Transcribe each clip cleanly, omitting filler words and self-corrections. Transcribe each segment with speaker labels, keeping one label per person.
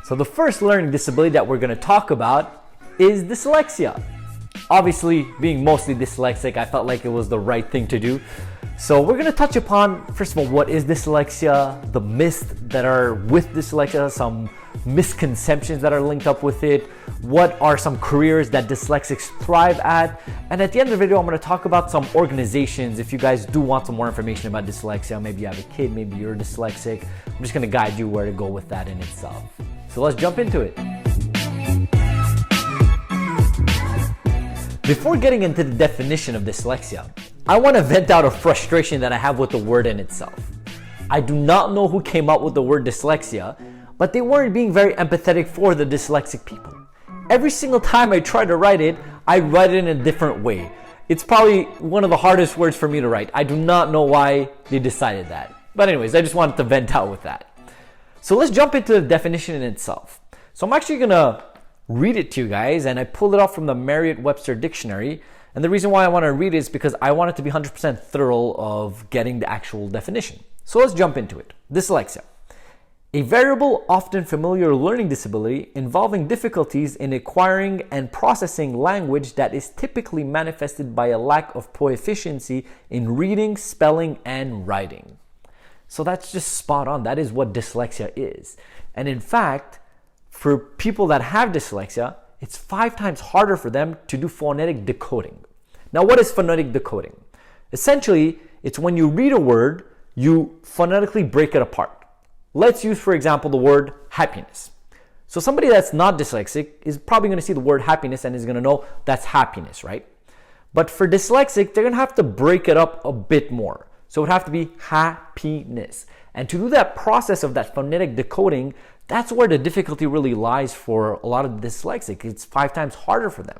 Speaker 1: So the first learning disability that we're going to talk about is dyslexia. Obviously, being mostly dyslexic, I felt like it was the right thing to do. So we're going to touch upon, first of all, what is dyslexia, the myths that are with dyslexia, some misconceptions that are linked up with it, what are some careers that dyslexics thrive at, and at the end of the video, I'm going to talk about some organizations. If you guys do want some more information about dyslexia, maybe you have a kid, maybe you're dyslexic, I'm just going to guide you where to go with that in itself. So let's jump into it. Before getting into the definition of dyslexia, I want to vent out a frustration that I have with the word in itself. I do not know who came up with the word dyslexia, but they weren't being very empathetic for the dyslexic people. Every single time I try to write it, I write it in a different way. It's probably one of the hardest words for me to write. I do not know why they decided that. But anyways, I just wanted to vent out with that. So let's jump into the definition in itself. So I'm actually going to read it to you guys, and I pulled it off from the Merriam-Webster dictionary. And the reason why I want to read it is because I want it to be 100% thorough of getting the actual definition. So let's jump into it. Dyslexia. A variable, often familiar learning disability involving difficulties in acquiring and processing language that is typically manifested by a lack of proficiency in reading, spelling, and writing. So that's just spot on. That is what dyslexia is. And in fact, for people that have dyslexia, it's 5 times harder for them to do phonetic decoding. Now, what is phonetic decoding? Essentially, it's when you read a word, you phonetically break it apart. Let's use, for example, the word happiness. So somebody that's not dyslexic is probably going to see the word happiness and is going to know that's happiness, right? But for dyslexic, they're going to have to break it up a bit more. So it would have to be happiness. And to do that process of that phonetic decoding, that's where the difficulty really lies for a lot of dyslexic. It's 5 times harder for them.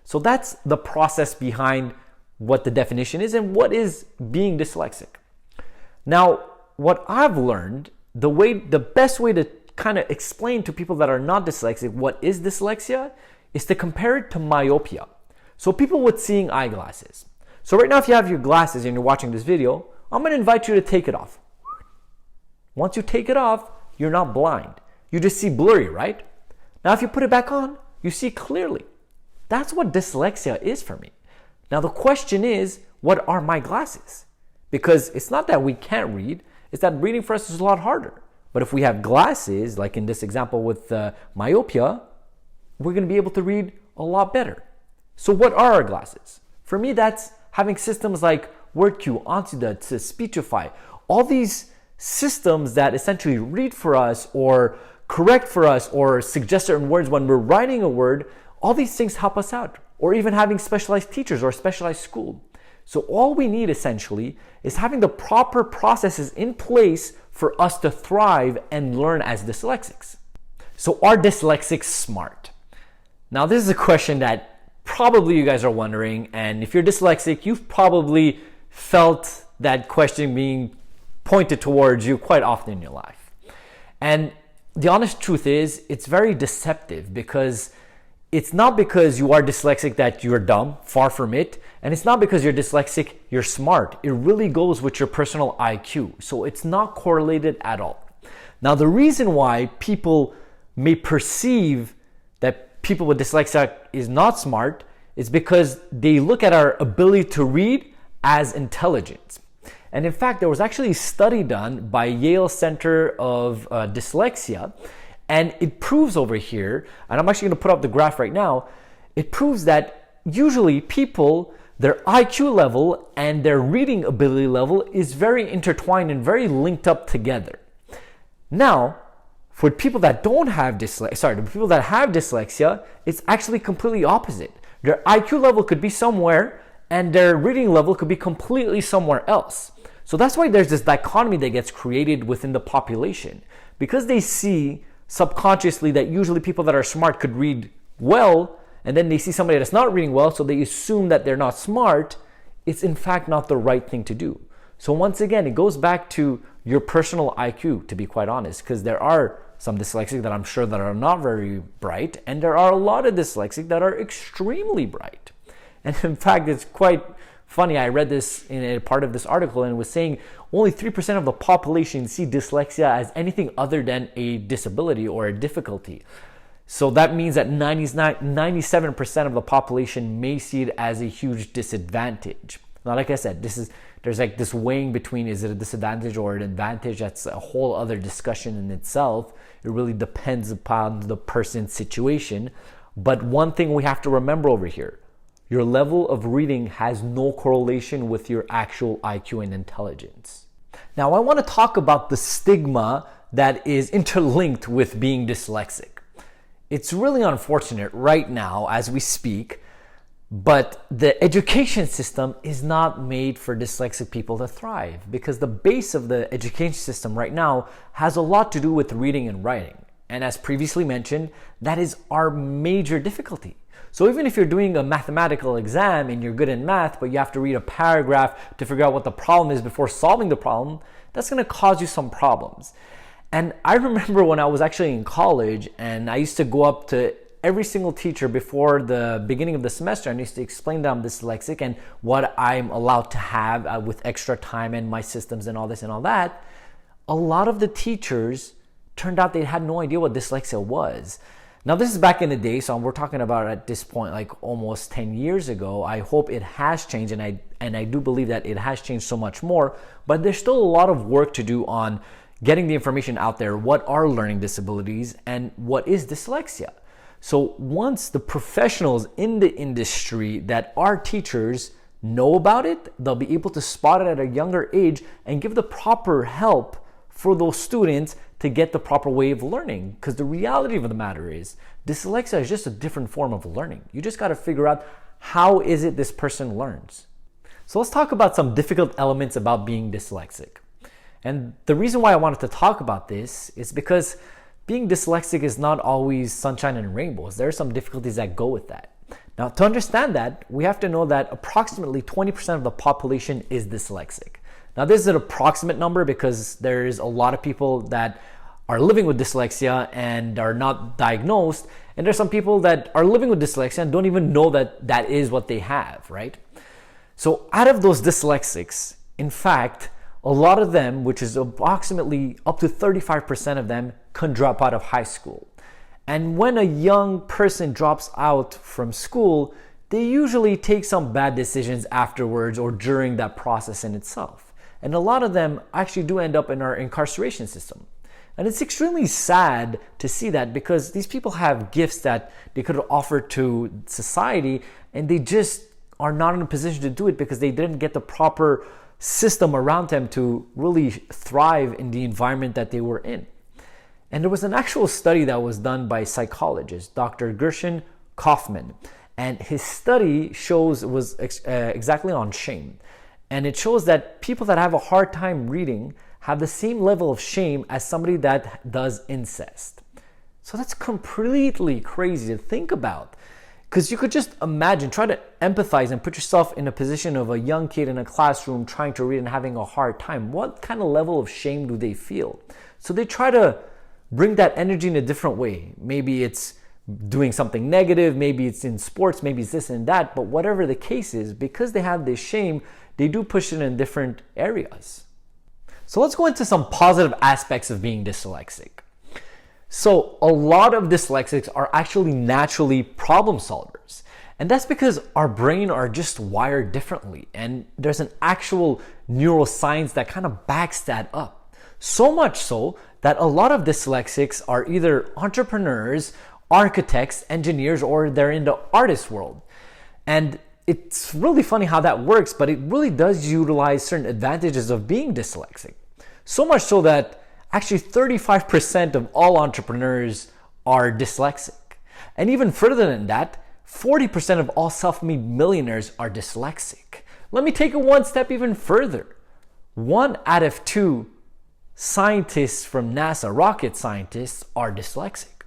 Speaker 1: So that's the process behind what the definition is and what is being dyslexic. Now, what I've learned, the best way to kind of explain to people that are not dyslexic what is dyslexia is to compare it to myopia. So people with seeing eyeglasses. So right now, if you have your glasses and you're watching this video, I'm going to invite you to take it off. Once you take it off, you're not blind. You just see blurry, right? Now, if you put it back on, you see clearly. That's what dyslexia is for me. Now, the question is, what are my glasses? Because it's not that we can't read, it's that reading for us is a lot harder. But if we have glasses, like in this example with myopia, we're going to be able to read a lot better. So what are our glasses? For me, that's having systems like WordQ, Ansible, Speechify, all these systems that essentially read for us or correct for us or suggest certain words when we're writing a word. All these things help us out. Or even having specialized teachers or specialized school. So all we need essentially is having the proper processes in place for us to thrive and learn as dyslexics. So are dyslexics smart? Now this is a question that probably you guys are wondering, and if you're dyslexic, you've probably felt that question being pointed towards you quite often in your life. And the honest truth is, it's very deceptive because it's not because you are dyslexic that you're dumb, far from it. And it's not because you're dyslexic, you're smart. It really goes with your personal IQ. So it's not correlated at all. Now, the reason why people may perceive that people with dyslexia is not smart is because they look at our ability to read as intelligence. And in fact, there was actually a study done by Yale Center of Dyslexia, and it proves over here, and I'm actually going to put up the graph right now, it proves that usually people, their IQ level and their reading ability level is very intertwined and very linked up together. Now, for people that don't have the people that have dyslexia, it's actually completely opposite. Their IQ level could be somewhere and their reading level could be completely somewhere else. So that's why there's this dichotomy that gets created within the population. Because they see subconsciously that usually people that are smart could read well, and then they see somebody that's not reading well, so they assume that they're not smart. It's in fact not the right thing to do. So once again, it goes back to your personal IQ, to be quite honest, because there are some dyslexic that I'm sure that are not very bright, and there are a lot of dyslexic that are extremely bright. And in fact, it's quite funny, I read this in a part of this article and it was saying only 3% of the population see dyslexia as anything other than a disability or a difficulty. So that means that 97% of the population may see it as a huge disadvantage. Now, like I said, there's like this weighing between, is it a disadvantage or an advantage? That's a whole other discussion in itself. It really depends upon the person's situation. But one thing we have to remember over here, your level of reading has no correlation with your actual IQ and intelligence. Now, I want to talk about the stigma that is interlinked with being dyslexic. It's really unfortunate right now as we speak, but the education system is not made for dyslexic people to thrive, because the base of the education system right now has a lot to do with reading and writing. And as previously mentioned, that is our major difficulty. So even if you're doing a mathematical exam and you're good in math, but you have to read a paragraph to figure out what the problem is before solving the problem, that's going to cause you some problems. And I remember when I was actually in college and I used to go up to every single teacher before the beginning of the semester and I used to explain that I'm dyslexic and what I'm allowed to have with extra time and my systems and all this and all that. A lot of the teachers turned out they had no idea what dyslexia was. Now, this is back in the day, so we're talking about at this point like almost 10 years ago. I hope it has changed, and I do believe that it has changed so much more, but there's still a lot of work to do on getting the information out there. What are learning disabilities and what is dyslexia? So once the professionals in the industry that are teachers know about it, they'll be able to spot it at a younger age and give the proper help for those students to get the proper way of learning. Because the reality of the matter is, dyslexia is just a different form of learning. You just got to figure out how is it this person learns. So let's talk about some difficult elements about being dyslexic. And the reason why I wanted to talk about this is because being dyslexic is not always sunshine and rainbows. There are some difficulties that go with that. Now, to understand that, we have to know that approximately 20% of the population is dyslexic. Now, this is an approximate number because there's a lot of people that are living with dyslexia and are not diagnosed. And there's some people that are living with dyslexia and don't even know that that is what they have, right? So out of those dyslexics, in fact, a lot of them, which is approximately up to 35% of them, can drop out of high school. And when a young person drops out from school, they usually take some bad decisions afterwards or during that process in itself. And a lot of them actually do end up in our incarceration system. And it's extremely sad to see that, because these people have gifts that they could offer to society and they just are not in a position to do it because they didn't get the proper system around them to really thrive in the environment that they were in. And there was an actual study that was done by psychologist Dr. Gershon Kaufman, and his study was exactly on shame. And it shows that people that have a hard time reading have the same level of shame as somebody that does incest. So that's completely crazy to think about. Because you could just imagine, try to empathize and put yourself in a position of a young kid in a classroom trying to read and having a hard time. What kind of level of shame do they feel? So they try to bring that energy in a different way. Maybe it's doing something negative, maybe it's in sports, maybe it's this and that, but whatever the case is, because they have this shame, they do push it in different areas. So let's go into some positive aspects of being dyslexic. So a lot of dyslexics are actually naturally problem solvers. And that's because our brain are just wired differently. And there's an actual neuroscience that kind of backs that up. So much so that a lot of dyslexics are either entrepreneurs, architects, engineers, or they're in the artist world. And it's really funny how that works, but it really does utilize certain advantages of being dyslexic. So much so that actually 35% of all entrepreneurs are dyslexic. And even further than that, 40% of all self-made millionaires are dyslexic. Let me take it one step even further. 1 out of 2 scientists from NASA, rocket scientists, are dyslexic.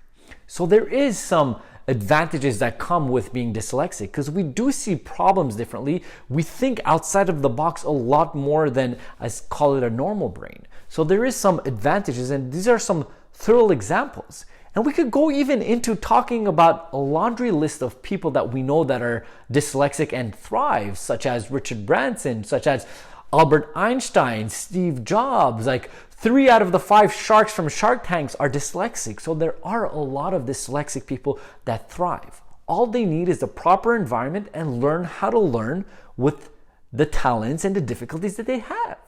Speaker 1: So there is some advantages that come with being dyslexic, because we do see problems differently. We think outside of the box a lot more than, I call it, a normal brain. So there is some advantages, and these are some thorough examples. And we could go even into talking about a laundry list of people that we know that are dyslexic and thrive, such as Richard Branson, such as Albert Einstein, Steve Jobs. Like 3 out of the 5 sharks from Shark Tanks are dyslexic. So there are a lot of dyslexic people that thrive. All they need is the proper environment and learn how to learn with the talents and the difficulties that they have.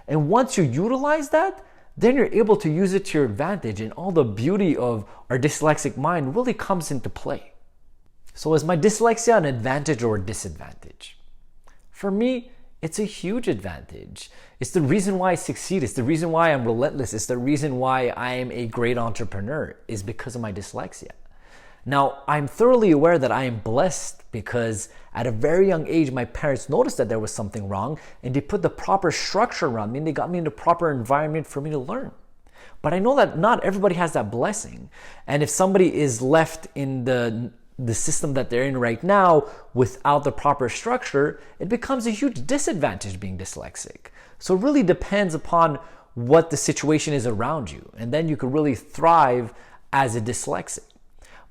Speaker 1: And once you utilize that, then you're able to use it to your advantage, and all the beauty of our dyslexic mind really comes into play. So is my dyslexia an advantage or a disadvantage? For me, it's a huge advantage. It's the reason why I succeed. It's the reason why I'm relentless. It's the reason why I am a great entrepreneur, is because of my dyslexia. Now, I'm thoroughly aware that I am blessed because at a very young age, my parents noticed that there was something wrong and they put the proper structure around me and they got me in the proper environment for me to learn. But I know that not everybody has that blessing. And if somebody is left in the system that they're in right now without the proper structure, it becomes a huge disadvantage being dyslexic. So it really depends upon what the situation is around you. And then you can really thrive as a dyslexic.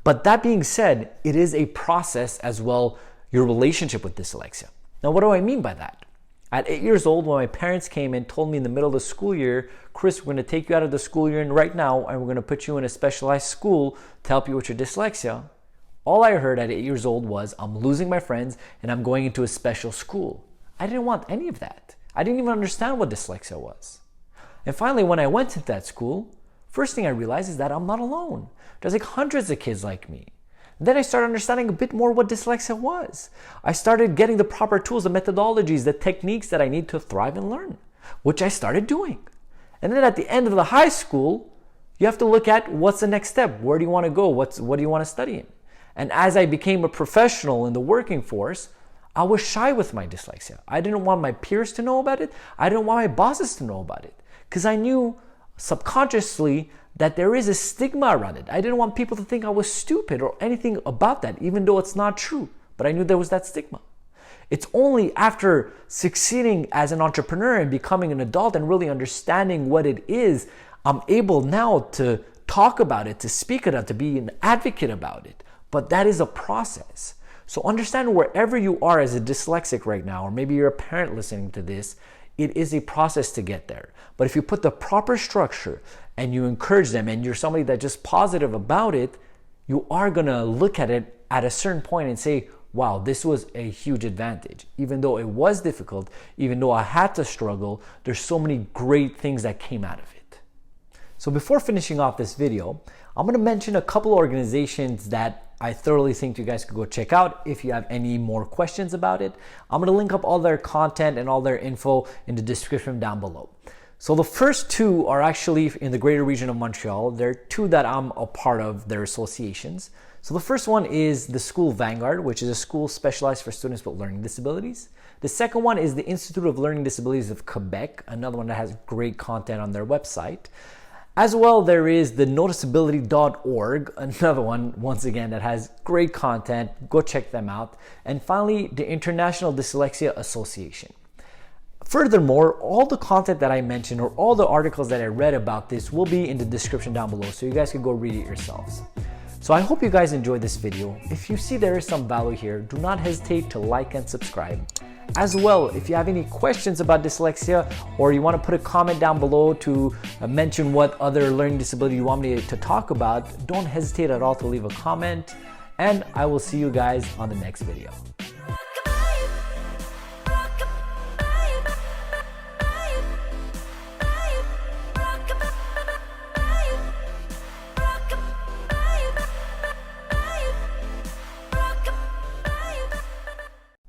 Speaker 1: But that being said, it is a process as well, your relationship with dyslexia. Now, what do I mean by that? At 8 years old, when my parents came and told me in the middle of the school year, Chris, we're going to take you out of the school you're in right now and we're going to put you in a specialized school to help you with your dyslexia, all I heard at 8 years old was, I'm losing my friends and I'm going into a special school. I didn't want any of that. I didn't even understand what dyslexia was. And finally, when I went into that school, first thing I realized is that I'm not alone. There's like hundreds of kids like me. Then I started understanding a bit more what dyslexia was. I started getting the proper tools, the methodologies, the techniques that I need to thrive and learn, which I started doing. And then at the end of the high school, you have to look at what's the next step. Where do you want to go? What do you want to study in? And as I became a professional in the working force, I was shy with my dyslexia. I didn't want my peers to know about it. I didn't want my bosses to know about it because I knew subconsciously that there is a stigma around it. I didn't want people to think I was stupid or anything about that, even though it's not true. But I knew there was that stigma. It's only after succeeding as an entrepreneur and becoming an adult and really understanding what it is, I'm able now to talk about it, to speak it out, to be an advocate about it. But that is a process. So understand wherever you are as a dyslexic right now, or maybe you're a parent listening to this, it is a process to get there. But if you put the proper structure and you encourage them and you're somebody that's just positive about it, you are gonna look at it at a certain point and say, wow, this was a huge advantage. Even though it was difficult, even though I had to struggle, there's so many great things that came out of it. So before finishing off this video, I'm gonna mention a couple organizations that I thoroughly think you guys could go check out if you have any more questions about it. I'm gonna link up all their content and all their info in the description down below. So the first 2 are actually in the greater region of Montreal. There are 2 that I'm a part of, their associations. So the first one is the school Vanguard, which is a school specialized for students with learning disabilities. The second one is the Institute of Learning Disabilities of Quebec, another one that has great content on their website. As well, there is the noticeability.org, another one, once again, that has great content. Go check them out. And finally, the International Dyslexia Association. Furthermore, all the content that I mentioned or all the articles that I read about this will be in the description down below, so you guys can go read it yourselves. So I hope you guys enjoyed this video. If you see there is some value here, do not hesitate to like and subscribe. As well, if you have any questions about dyslexia or you want to put a comment down below to mention what other learning disability you want me to talk about, don't hesitate at all to leave a comment, and I will see you guys on the next video.